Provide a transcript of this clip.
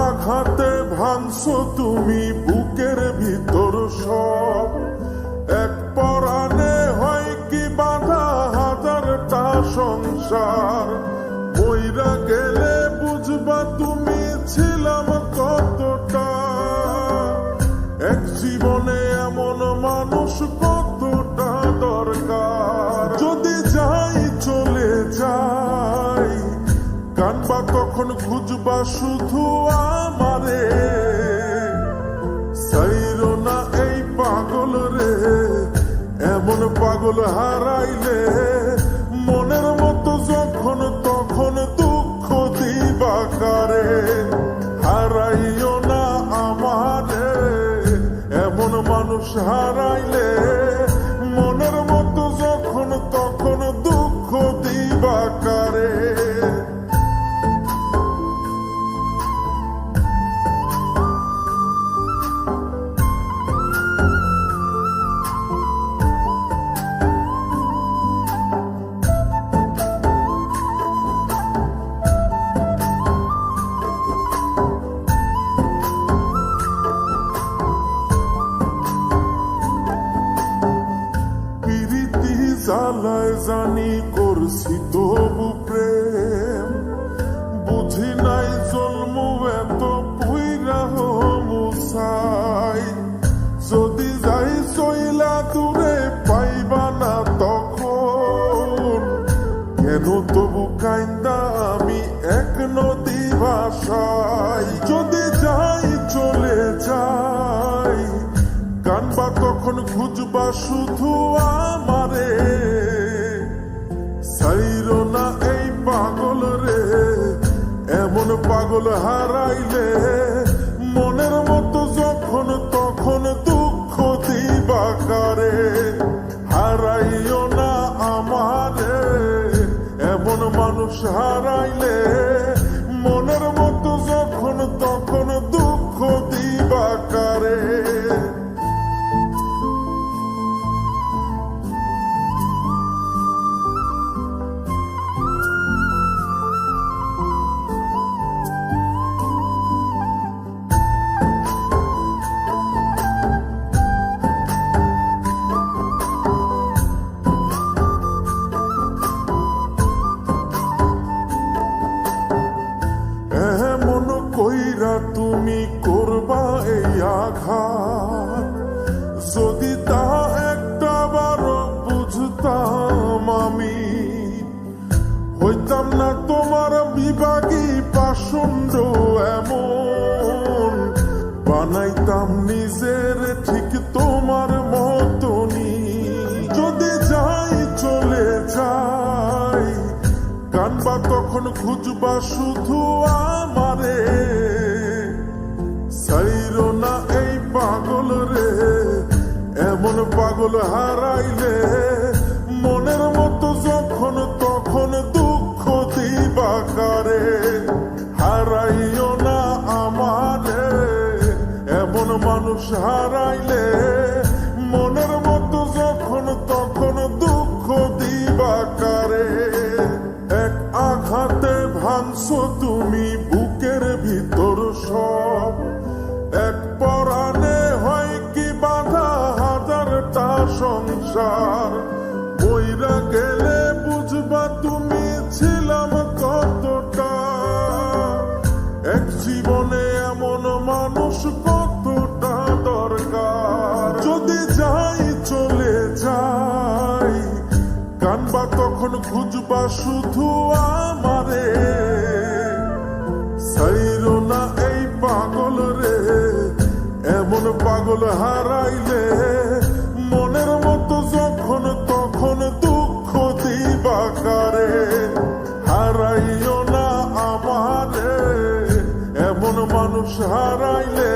আঘাতে ভাঙছো তুমি বুকের ভিতর সব, এক পরাণে হয় কি বাধা হাজারটা সংসার। মইরা গেলে বুঝবা তুমি ছিলাম কতটা, এক জীবনে এমন মানুষ কতটা দরকার। যদি যাই চলে যাই কানবা তখন খুঁজবা শুধু আমারে, সাইরো না এই পাগল রে, এমন পাগল হারাইলে মনের মতো যখন তখন দুঃখ দিবা কারে। হারাইও না আমারে, এমন মানুষ হারাইলে মনের মতো যখন তখন দুঃখ দিবা কারে। জ্বালায় জানি করছি তবু প্রেম, বুঝি নাই জন্ম এত পুইরা মুসাই। যদি যাই চইলা দূরে পাইবা না তখন, কেন তবু কাইন্দা আমি এক নদী ভাষাই। যদি যাই চলে যাই কানবা তখন খুঁজবা শুধু আমারে, সাইরো না এই পাগল রে, এমন পাগল হারাইলে মনের মতো যখন তখন দুঃখ দিবা কারে। হারাইও না আমারে, এমন মানুষ হারাইলে মনের মতো যখন তখন দুঃখ দিবা কারে। এমন কইরা তুমি করবা এই আঘাত, যদি তা একটা বারো বুঝতাম আমি, হইতাম না তোমার বিভাগী পাষণ্ড এমন, বানাইতাম নিজের ঠিক তোমার মতনই। যদি যাই চলে যাই কানবা তখন খুঁজবা শুধু আমারে, সাইরো না এই পাগল রে, এমন পাগল হারাইলে মনের মতো যখন তখন দুঃখ দিবা কারে। হারাইও না আমারে, এমন মানুষ হারাইলে মনের মতো যখন তখন দুঃখ দিবা কারে। এক আঘাতে ভাঙছো তুমি বুকের ভিতর সব, এক পরাণে হয় কি বাধা হাজারটা সংসার। মইরা গেলে বুঝবা তুমি ছিলাম কতটা, এক জীবনে এমন মানুষ কতটা দরকার। যদি যাই চলে যাই কানবা তখন খুঁজবা শুধু আমারে, সাইরো না এই পাগল রে, এমন পাগল হারাইলে মনের মতো যখন তখন দুঃখ দিবা কারে। হারাইও না আমারে, এমন মানুষ হারাইলে